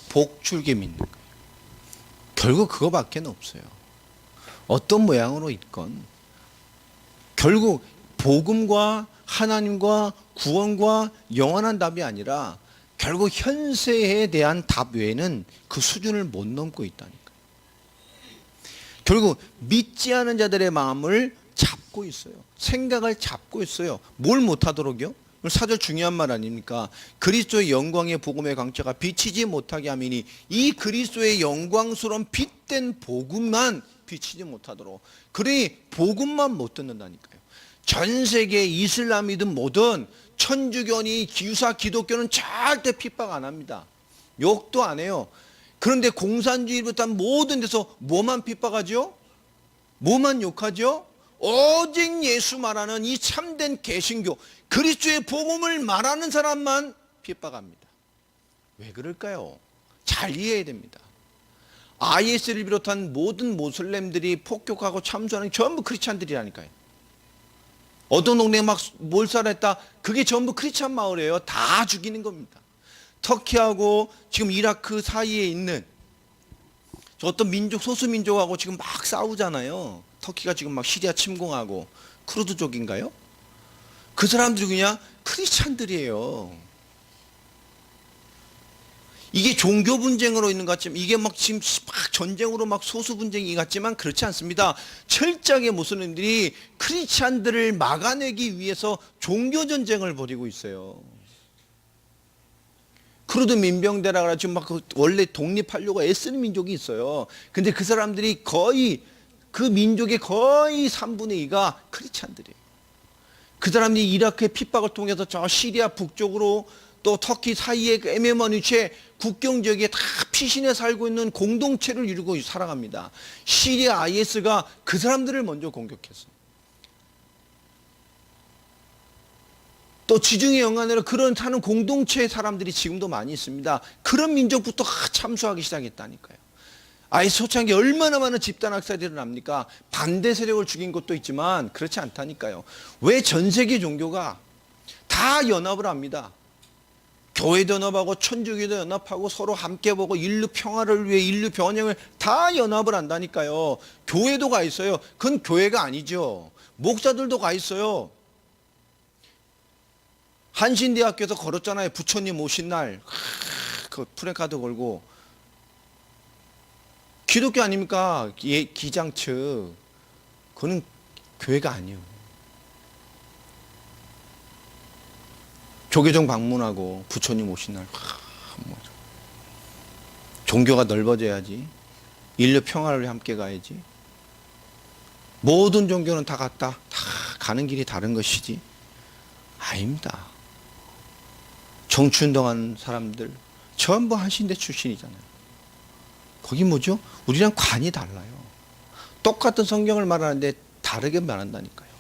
복줄게 믿는 거예요. 결국 그거밖에 없어요. 어떤 모양으로 있건 결국 복음과 하나님과 구원과 영원한 답이 아니라 결국 현세에 대한 답 외에는 그 수준을 못 넘고 있다니까요. 결국 믿지 않은 자들의 마음을 잡고 있어요. 생각을 잡고 있어요. 뭘 못하도록요? 4절 중요한 말 아닙니까? 그리스도의 영광의 복음의 광채가 비치지 못하게 하미니, 이 그리스도의 영광스러운 빛된 복음만 비치지 못하도록. 그러니 복음만 못 듣는다니까요. 전 세계 이슬람이든 뭐든 천주교니 기유사 기독교는 절대 핍박 안 합니다. 욕도 안 해요. 그런데 공산주의부터 모든 데서 뭐만 핍박하죠? 뭐만 욕하죠? 오직 예수 말하는 이 참된 개신교, 그리스도의 복음을 말하는 사람만 핍박합니다. 왜 그럴까요? 잘 이해해야 됩니다. IS를 비롯한 모든 모슬렘들이 폭격하고 참수하는 게 전부 크리스찬들이라니까요. 어떤 동네에 막 몰살했다, 그게 전부 크리스찬 마을이에요. 다 죽이는 겁니다. 터키하고 지금 이라크 사이에 있는 어떤 민족, 소수민족하고 지금 막 싸우잖아요. 터키가 지금 막 시리아 침공하고, 쿠르드족인가요? 그 사람들이 그냥 크리스찬들이에요. 이게 종교 분쟁으로 있는 것 같지만, 이게 막 지금 막 전쟁으로 막 소수 분쟁이 같지만 그렇지 않습니다. 철저하게 모슬림들이 크리스찬들을 막아내기 위해서 종교 전쟁을 벌이고 있어요. 쿠르드 민병대라 지금 막 원래 독립하려고 애쓰는 민족이 있어요. 근데 그 사람들이 거의, 그 민족의 거의 3분의 2가 크리스찬들이에요. 그 사람들이 이라크의 핍박을 통해서 저 시리아 북쪽으로 또 터키 사이의 그 애매모호한 위치에 국경 지역에 다 피신해 살고 있는 공동체를 이루고 살아갑니다. 시리아 IS가 그 사람들을 먼저 공격했어요. 또 지중해 연안으로 그런 사는 공동체의 사람들이 지금도 많이 있습니다. 그런 민족부터 참수하기 시작했다니까요. IS 초창기 얼마나 많은 집단 학살이 일어납니까? 반대 세력을 죽인 것도 있지만 그렇지 않다니까요. 왜 전 세계 종교가 다 연합을 합니다. 교회도 연합하고 천주교도 연합하고 서로 함께 보고 인류 평화를 위해 인류 번영을 다 연합을 한다니까요. 교회도 가 있어요. 그건 교회가 아니죠. 목사들도 가 있어요. 한신대학교에서 걸었잖아요. 부처님 오신 날, 그 프랜카드 걸고. 기독교 아닙니까? 기장 측. 그거는 교회가 아니에요. 조계종 방문하고 부처님 오신 날, 종교가 넓어져야지. 인류 평화를 위해 함께 가야지. 모든 종교는 다 같다. 다 가는 길이 다른 것이지. 아닙니다. 정치운동하는 사람들 전부 한신대 출신이잖아요. 거기 뭐죠? 우리랑 관이 달라요. 똑같은 성경을 말하는데 다르게 말한다니까요.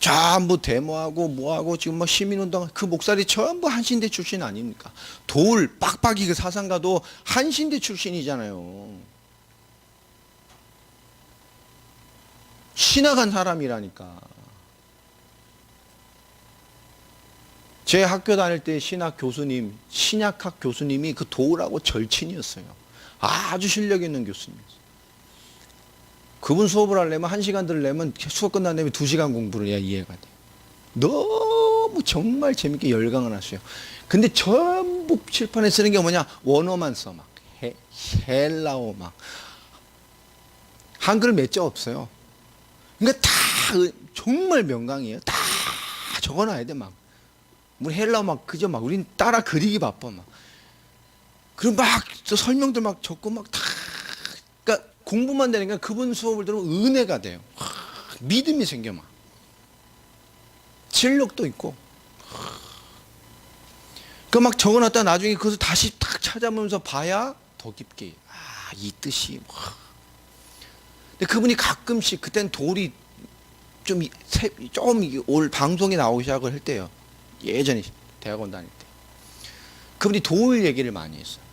전부 데모하고 뭐하고 지금 막 시민운동, 그 목사들이 전부 한신대 출신 아닙니까? 돌 빡빡이 그 사상가도 한신대 출신이잖아요. 신학한 사람이라니까. 제 학교 다닐 때 신학 교수님, 신약학 교수님이 그 도울하고 절친이었어요. 아주 실력 있는 교수님이었어요. 그분 수업을 하려면 1시간 들으려면 수업 끝난 다음에 2시간 공부를 해야 이해가 돼요. 너무 정말 재밌게 열광을 하셔요. 근데 전부 칠판에 쓰는 게 뭐냐? 원어만 써. 막 헬라어 막. 한글 몇 자 없어요. 그러니까 다 정말 명강이에요. 다 적어놔야 돼 막. 우리 헬라어 막 그저 막 우린 따라 그리기 바빠 막. 그럼 막 설명들 막 적고 막 다. 그러니까 공부만 되니까 그분 수업을 들으면 은혜가 돼요. 믿음이 생겨 막. 실력도 있고. 그 막 적어놨다 나중에 그것을 다시 딱 찾아보면서 봐야 더 깊게 이 뜻이. 근데 그분이 가끔씩 그땐 돌이 좀 올 방송에 나오기 시작을 할 때요. 예전에 대학원 다닐 때. 그분이 돌 얘기를 많이 했어요.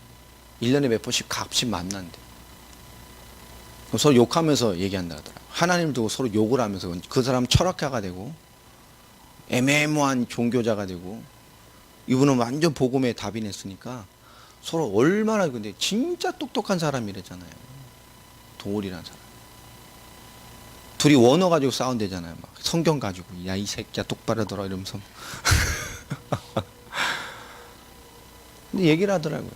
1년에 몇 번씩 가끔씩 만난대. 서로 욕하면서 얘기한다 하더라고요. 하나님을 두고 서로 욕을 하면서 그 사람은 철학가가 되고 애매모호한 종교자가 되고 이분은 완전 복음에 답이 냈으니까 서로 얼마나 근데 진짜 똑똑한 사람이랬잖아요. 도울이라는 사람. 둘이 원어 가지고 싸운대잖아요. 막 성경 가지고 야 이 새끼야 똑바로 들어 이러면서. 근데 얘기를 하더라고요.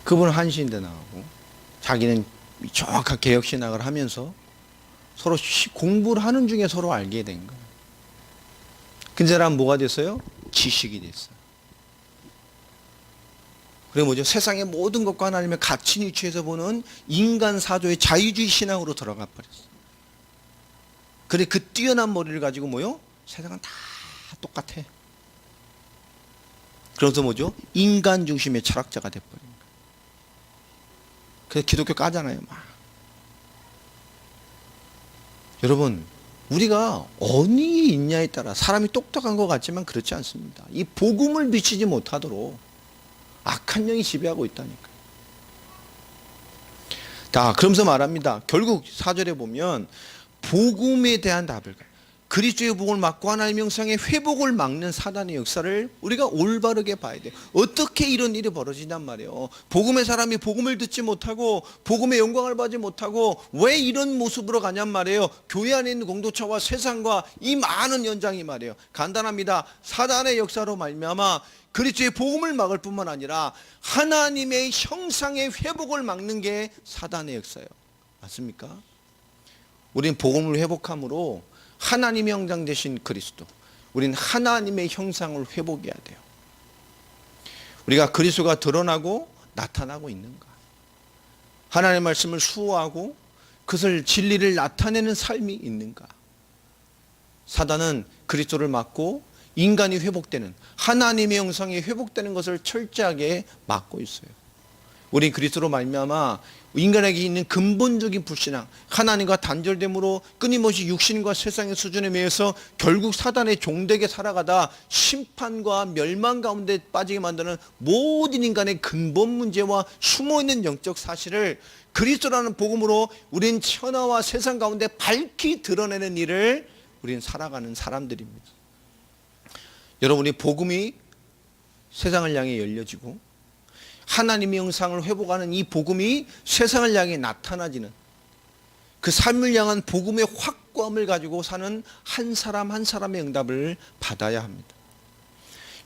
그분은 한신대 나가고 자기는 정확한 개혁신학을 하면서 서로 공부를 하는 중에 서로 알게 된 거예요. 그 사람은 뭐가 됐어요? 지식이 됐어요. 그래 뭐죠? 세상의 모든 것과 하나님의 가치 위치에서 보는 인간 사조의 자유주의 신앙으로 들어가 버렸어요. 그래 그 뛰어난 머리를 가지고 뭐요? 세상은 다 똑같아. 그래서 뭐죠? 인간 중심의 철학자가 돼버린 거예요. 그래서 기독교 까잖아요, 막. 여러분, 우리가 어느 있냐에 따라 사람이 똑똑한 것 같지만 그렇지 않습니다. 이 복음을 비치지 못하도록 악한 영이 지배하고 있다니까. 자, 그러면서 말합니다. 결국 4절에 보면 복음에 대한 답을, 그리스도의 복음을 막고 하나님의 형상의 회복을 막는 사단의 역사를 우리가 올바르게 봐야 돼요. 어떻게 이런 일이 벌어진단 말이에요. 복음의 사람이 복음을 듣지 못하고 복음의 영광을 받지 못하고 왜 이런 모습으로 가냔 말이에요. 교회 안에 있는 공동체와 세상과 이 많은 연장이 말이에요. 간단합니다. 사단의 역사로 말미암아 그리스도의 복음을 막을 뿐만 아니라 하나님의 형상의 회복을 막는 게 사단의 역사예요. 맞습니까? 우리는 복음을 회복함으로 하나님의 형상 되신 그리스도, 우리는 하나님의 형상을 회복해야 돼요. 우리가 그리스도가 드러나고 나타나고 있는가? 하나님의 말씀을 수호하고 그것을 진리를 나타내는 삶이 있는가? 사단은 그리스도를 막고 인간이 회복되는, 하나님의 형상이 회복되는 것을 철저하게 막고 있어요. 우리 그리스도로 말미암아 인간에게 있는 근본적인 불신앙, 하나님과 단절됨으로 끊임없이 육신과 세상의 수준에 매여서 결국 사단의 종되게 살아가다 심판과 멸망 가운데 빠지게 만드는 모든 인간의 근본 문제와 숨어있는 영적 사실을 그리스도라는 복음으로 우린 천하와 세상 가운데 밝히 드러내는 일을 우린 살아가는 사람들입니다. 여러분이 복음이 세상을 향해 열려지고 하나님의 형상을 회복하는 이 복음이 세상을 향해 나타나지는 그 삶을 향한 복음의 확고함을 가지고 사는 한 사람 한 사람의 응답을 받아야 합니다.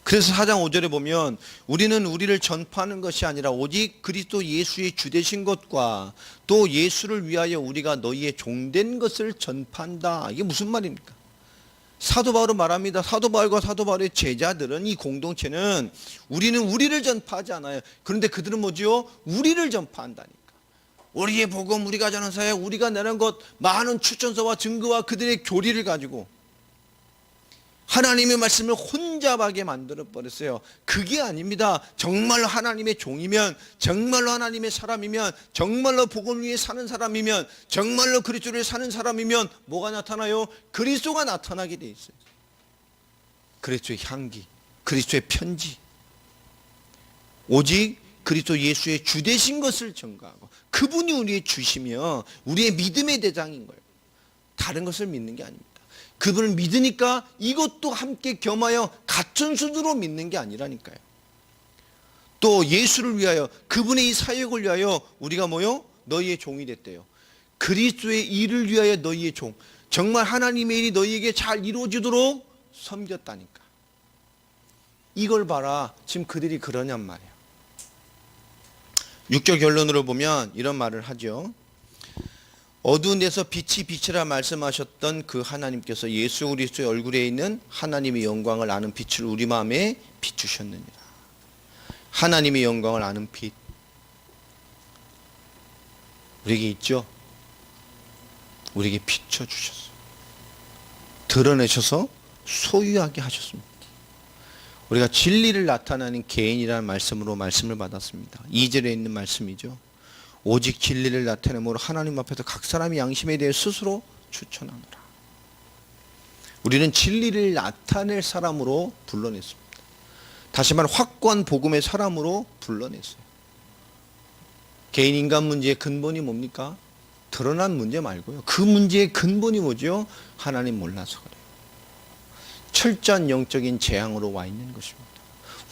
그래서 4장 5절에 보면 우리는 우리를 전파하는 것이 아니라 오직 그리스도 예수의 주되신 것과 또 예수를 위하여 우리가 너희의 종된 것을 전파한다. 이게 무슨 말입니까? 사도 바울은 말합니다. 사도 바울과 사도 바울의 제자들은, 이 공동체는 우리는 우리를 전파하지 않아요. 그런데 그들은 뭐지요? 우리를 전파한다니까. 우리의 복음, 우리가 전한 사역, 우리가 내는 것, 많은 추천서와 증거와 그들의 교리를 가지고 하나님의 말씀을 혼잡하게 만들어버렸어요. 그게 아닙니다. 정말로 하나님의 종이면, 정말로 하나님의 사람이면, 정말로 복음 위에 사는 사람이면, 정말로 그리스도를 사는 사람이면 뭐가 나타나요? 그리스도가 나타나게 돼 있어요. 그리스도의 향기, 그리스도의 편지, 오직 그리스도 예수의 주되신 것을 전가하고 그분이 우리의 주시며 우리의 믿음의 대장인 거예요. 다른 것을 믿는 게 아닙니다. 그분을 믿으니까 이것도 함께 겸하여 같은 수준으로 믿는 게 아니라니까요. 또 예수를 위하여, 그분의 이 사역을 위하여 우리가 뭐요? 너희의 종이 됐대요. 그리스도의 일을 위하여 너희의 종, 정말 하나님의 일이 너희에게 잘 이루어지도록 섬겼다니까. 이걸 봐라. 지금 그들이 그러냔 말이야. 6절 결론으로 보면 이런 말을 하죠. 어두운 데서 빛이 빛이라 말씀하셨던 그 하나님께서 예수 그리스도의 얼굴에 있는 하나님의 영광을 아는 빛을 우리 마음에 비추셨느니라. 하나님의 영광을 아는 빛, 우리에게 있죠. 우리에게 비춰주셨어요. 드러내셔서 소유하게 하셨습니다. 우리가 진리를 나타내는 개인이라는 말씀으로 말씀을 받았습니다. 2절에 있는 말씀이죠. 오직 진리를 나타내므로 하나님 앞에서 각 사람이 양심에 대해 스스로 추천하노라. 우리는 진리를 나타낼 사람으로 불러냈습니다. 다시 말해 확고한 복음의 사람으로 불러냈어요. 개인 인간 문제의 근본이 뭡니까? 드러난 문제 말고요. 그 문제의 근본이 뭐죠? 하나님 몰라서 그래요. 철저한 영적인 재앙으로 와 있는 것입니다.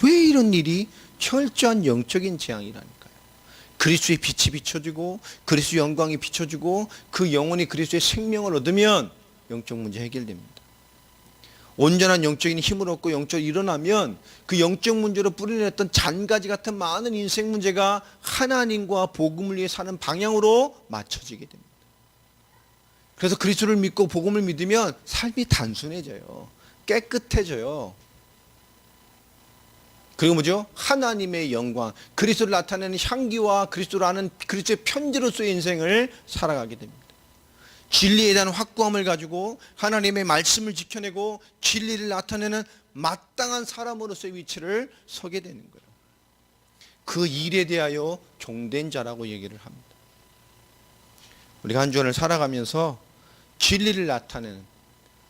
왜 이런 일이 철저한 영적인 재앙이라니까요. 그리스도의 빛이 비춰지고 그리스도의 영광이 비춰지고 그 영혼이 그리스도의 생명을 얻으면 영적 문제 해결됩니다. 온전한 영적인 힘을 얻고 영적으로 일어나면 그 영적 문제로 뿌리냈던 잔가지 같은 많은 인생 문제가 하나님과 복음을 위해 사는 방향으로 맞춰지게 됩니다. 그래서 그리스도를 믿고 복음을 믿으면 삶이 단순해져요. 깨끗해져요. 그리고 뭐죠? 하나님의 영광, 그리스도를 나타내는 향기와 그리스도를 아는 그리스도의 편지로서의 인생을 살아가게 됩니다. 진리에 대한 확고함을 가지고 하나님의 말씀을 지켜내고 진리를 나타내는 마땅한 사람으로서의 위치를 서게 되는 거예요. 그 일에 대하여 종된 자라고 얘기를 합니다. 우리가 한 주간을 살아가면서 진리를 나타내는,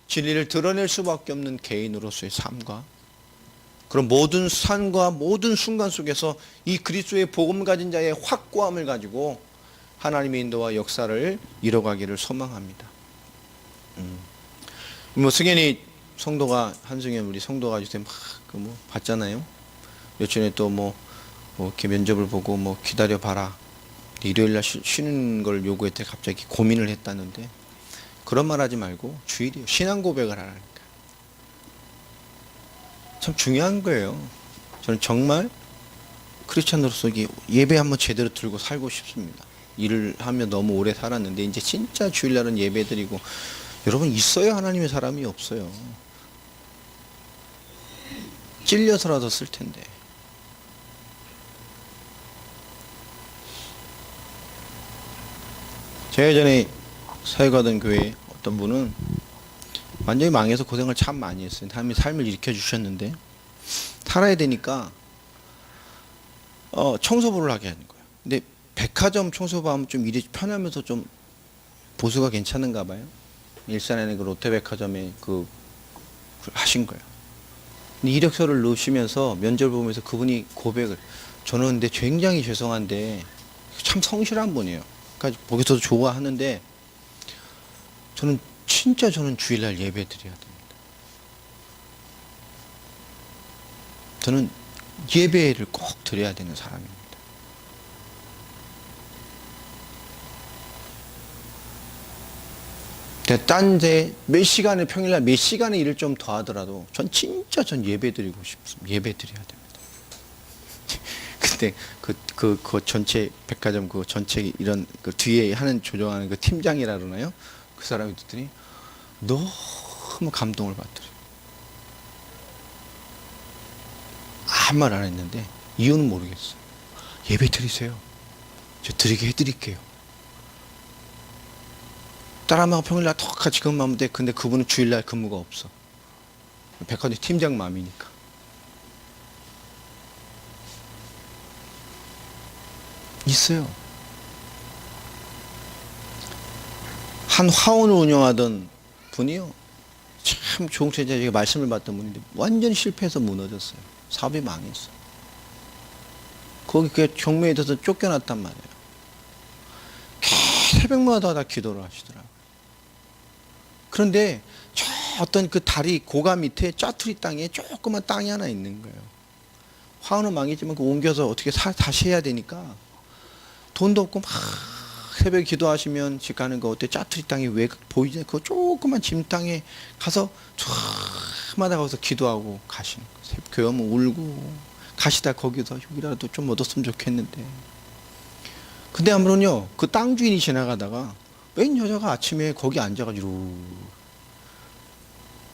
진리를 드러낼 수밖에 없는 개인으로서의 삶과 그런 모든 삶과 모든 순간 속에서 이 그리스도의 복음 가진 자의 확고함을 가지고 하나님의 인도와 역사를 이뤄가기를 소망합니다. 뭐 승현이 성도가, 한승현 우리 성도가 요새 막 봤잖아요. 며칠 전에 또 이렇게 면접을 보고 기다려 봐라, 일요일날 쉬는 걸 요구했대. 갑자기 고민을 했다는데, 그런 말 하지 말고 주일이요, 신앙 고백을 하라니까. 참 중요한 거예요. 저는 정말 크리스찬으로서 예배 한번 제대로 들고 살고 싶습니다. 일을 하며 너무 오래 살았는데 이제 진짜 주일날은 예배 드리고. 여러분, 있어요 하나님의 사람이? 없어요. 찔려서라도 쓸 텐데. 제가 예전에 사역하던 교회 어떤 분은 완전히 망해서 고생을 참 많이 했어요. 하나님이 삶을 일으켜 주셨는데 살아야 되니까 청소부를 하게 하는 거예요. 근데 백화점 청소부 하면 좀 일이 편하면서 좀 보수가 괜찮은가 봐요. 일산에 그 롯데백화점에 하신 거예요. 근데 이력서를 넣으시면서 면접을 보면서 그분이 고백을, 저는 근데 굉장히 죄송한데 참 성실한 분이에요. 그러니까 보기서도 좋아하는데 저는 주일날 예배 드려야 됩니다. 저는 예배를 꼭 드려야 되는 사람입니다. 딴데 평일날 몇 시간의 일을 좀 더 하더라도 전 예배 드리고 싶습니다. 예배 드려야 됩니다. 근데 그 전체 백화점 전체 이런 뒤에 하는 조정하는 팀장이라 그러나요? 그 사람이 듣더니 너무 감동을 받더래요. 아무 말 안 했는데 이유는 모르겠어요. 예배 드리세요. 저 드리게 해드릴게요. 딸아마가 평일날 똑같이 근무하면 돼. 근데 그분은 주일날 근무가 없어. 백화점 팀장 마음이니까. 있어요. 한 화원을 운영하던 분이요, 참 좋은 제자에게 말씀을 받던 분인데 완전히 실패해서 무너졌어요. 사업이 망했어요. 거기 경매에 들어서 쫓겨났단 말이에요. 새벽마다 다 기도를 하시더라고요. 그런데 저 어떤 다리 고가 밑에 짜투리 땅에 조그만 땅이 하나 있는 거예요. 화원은 망했지만 옮겨서 어떻게 다시 해야 되니까 돈도 없고 막 새벽에 기도하시면 집 가는 거 어때? 짜투리 땅이 왜 보이지? 그 조그만 짐 땅에 가서 저마다 가서 기도하고 가시는 거예요. 교회 오면 울고 가시다 거기서 여기라도 좀 얻었으면 좋겠는데. 근데 아무런요, 그 땅 주인이 지나가다가 웬 여자가 아침에 거기 앉아가지고,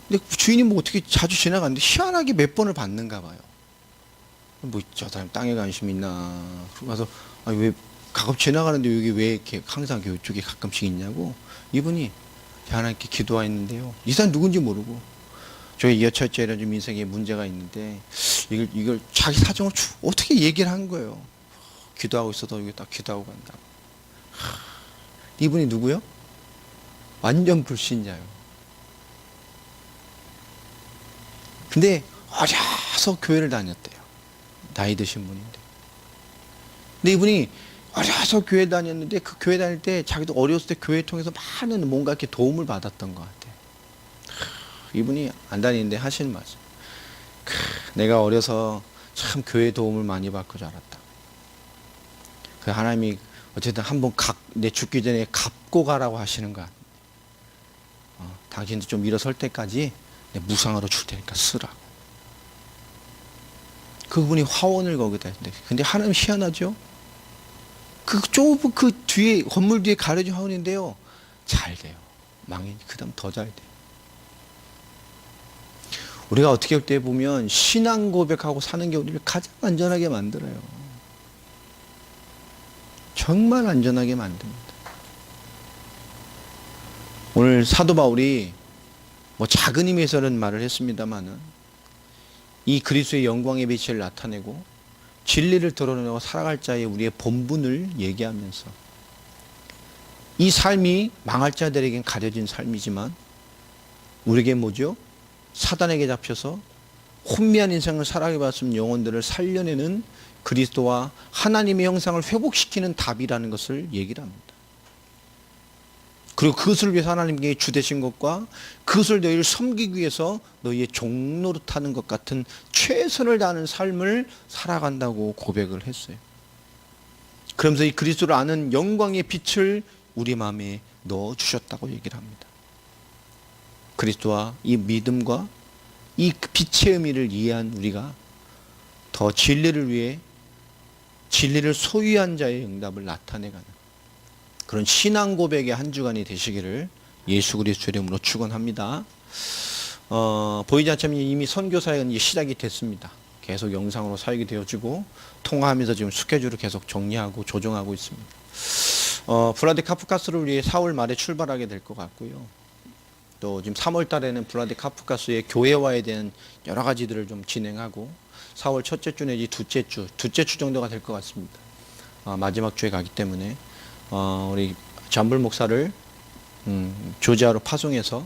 근데 주인이 어떻게 자주 지나가는데 희한하게 몇 번을 받는가 봐요. 저 사람 땅에 관심 있나? 그러고 가서 왜 가끔 지나가는데 여기 왜 이렇게 항상 이쪽에 가끔씩 있냐고. 이분이 하나님께 기도했는데요, 이 사람 누군지 모르고 저희 여차죄라 좀 인생에 문제가 있는데 이걸 자기 사정을 어떻게 얘기를 한 거예요. 기도하고 있어도 여기 딱 기도하고 간다. 이분이 누구요? 완전 불신자요. 근데 어려서 교회를 다녔대요. 나이 드신 분인데. 근데 이분이 어려서 교회 다녔는데 그 교회 다닐 때 자기도 어렸을 때 교회 통해서 많은 뭔가 이렇게 도움을 받았던 것 같아요. 이분이 안 다니는데 하시는 말씀. 내가 어려서 참 교회 도움을 많이 받고 자랐다. 그 하나님이 어쨌든 한번 내 죽기 전에 갚고 가라고 하시는 거야. 당신도 좀 일어설 때까지 내 무상으로 줄 테니까 쓰라고. 그분이 화원을 거기다 했는데, 근데 하나님 희한하죠? 그 좁은 뒤에, 건물 뒤에 가려진 화원인데요, 잘 돼요. 그 다음 더 잘 돼요. 우리가 어떻게 할 때 보면 신앙 고백하고 사는 게 우리를 가장 안전하게 만들어요. 정말 안전하게 만듭니다. 오늘 사도 바울이 작은 의미에서는 말을 했습니다만은 이 그리스도의 영광의 빛을 나타내고 진리를 드러내고 살아갈 자의 우리의 본분을 얘기하면서 이 삶이 망할 자들에겐 가려진 삶이지만 우리에게 뭐죠? 사단에게 잡혀서 혼미한 인생을 살아가게 봤으면 영혼들을 살려내는 그리스도와 하나님의 형상을 회복시키는 답이라는 것을 얘기를 합니다. 그리고 그것을 위해서 하나님께 주되신 것과 그것을 너희를 섬기기 위해서 너희의 종노릇하는 것 같은 최선을 다하는 삶을 살아간다고 고백을 했어요. 그러면서 이 그리스도를 아는 영광의 빛을 우리 마음에 넣어주셨다고 얘기를 합니다. 그리스도와 이 믿음과 이 빛의 의미를 이해한 우리가 더 진리를 위해 진리를 소유한 자의 응답을 나타내가는 그런 신앙 고백의 한 주간이 되시기를 예수 그리스도 이름으로 축원합니다. 보이지 않지만 이미 선교 사역은 시작이 됐습니다. 계속 영상으로 사역이 되어지고 통화하면서 지금 스케줄을 계속 정리하고 조정하고 있습니다. 블라디 카프카스를 위해 4월 말에 출발하게 될 것 같고요. 또 지금 3월 달에는 블라디 카프카스의 교회화에 대한 여러 가지들을 좀 진행하고 4월 첫째 주 내지 둘째 주 정도가 될 것 같습니다. 마지막 주에 가기 때문에 우리 잠불 목사를 조지아로 파송해서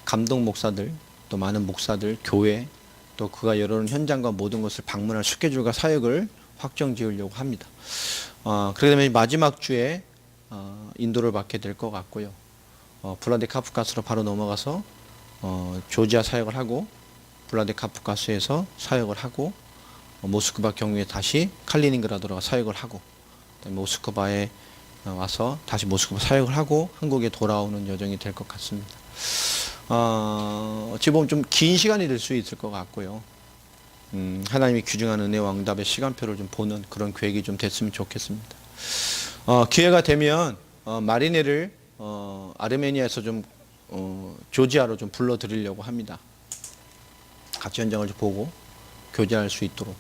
감독 목사들 또 많은 목사들 교회 또 그가 열어놓은 현장과 모든 것을 방문할 스케줄과 사역을 확정 지으려고 합니다. 그렇게 되면 마지막 주에 인도를 받게 될 것 같고요. 블라디 카프카스로 바로 넘어가서 조지아 사역을 하고 블라디 카프카스에서 사역을 하고 모스크바 경유에 다시 칼리닝그라드로 사역을 하고 모스크바에 와서 다시 모스크바 사역을 하고 한국에 돌아오는 여정이 될 것 같습니다. 어찌 보면 좀 긴 시간이 될 수 있을 것 같고요. 하나님이 귀중한 은혜와 응답의 시간표를 좀 보는 그런 계획이 좀 됐으면 좋겠습니다. 기회가 되면 마리네를 아르메니아에서 좀 조지아로 좀 불러드리려고 합니다. 같이 현장을 좀 보고 교제할 수 있도록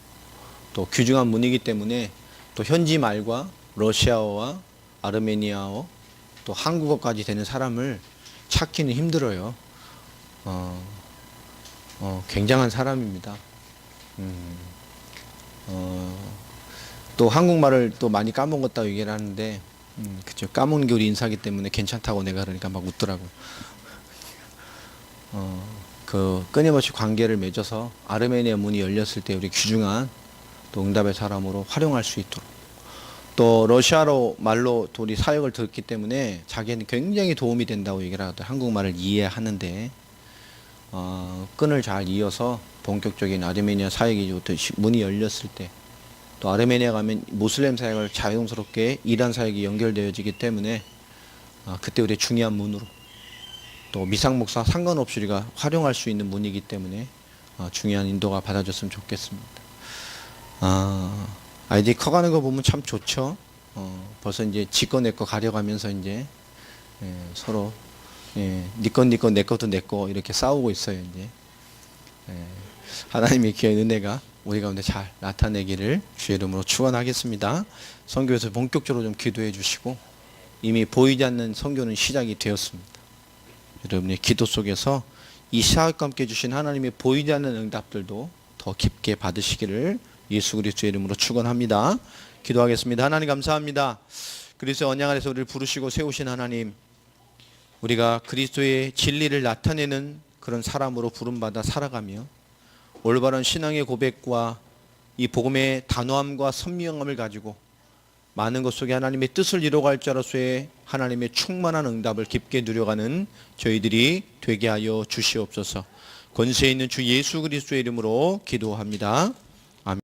또 귀중한 문이기 때문에 또 현지 말과 러시아어와 아르메니아어 또 한국어까지 되는 사람을 찾기는 힘들어요. 굉장한 사람입니다. 또 한국말을 또 많이 까먹었다고 얘기를 하는데 그쵸, 까먹는 게 우리 인사기 때문에 괜찮다고 내가 그러니까 막 웃더라고요. 그 끊임없이 관계를 맺어서 아르메니아 문이 열렸을 때 우리 귀중한 또 응답의 사람으로 활용할 수 있도록 또 러시아로 말로 또 우리 사역을 듣기 때문에 자기는 굉장히 도움이 된다고 얘기를 하거든요. 한국말을 이해하는데 끈을 잘 이어서 본격적인 아르메니아 사역이 문이 열렸을 때 또 아르메니아 가면 모슬렘 사역을 자연스럽게 이란 사역이 연결되어지기 때문에 그때 우리의 중요한 문으로 또 미상 목사 상관없이 우리가 활용할 수 있는 문이기 때문에 중요한 인도가 받아줬으면 좋겠습니다. 아이들이 커가는 거 보면 참 좋죠. 벌써 이제 지꺼 내꺼 가려가면서 이제 서로 네 건 내 것도 내 거 이렇게 싸우고 있어요. 이제 하나님의 귀한 은혜가 우리 가운데 잘 나타내기를 주의 이름으로 축원하겠습니다. 선교에서 본격적으로 좀 기도해 주시고 이미 보이지 않는 선교는 시작이 되었습니다. 여러분의 기도 속에서 이 사역과 함께 주신 하나님의 보이지 않는 응답들도 더 깊게 받으시기를 예수 그리스도의 이름으로 축원합니다. 기도하겠습니다. 하나님 감사합니다. 그리스도의 언약 안에서 우리를 부르시고 세우신 하나님, 우리가 그리스도의 진리를 나타내는 그런 사람으로 부름받아 살아가며 올바른 신앙의 고백과 이 복음의 단호함과 선명함을 가지고 많은 것 속에 하나님의 뜻을 이루어갈 자로서의 하나님의 충만한 응답을 깊게 누려가는 저희들이 되게 하여 주시옵소서. 권세 있는 주 예수 그리스도의 이름으로 기도합니다.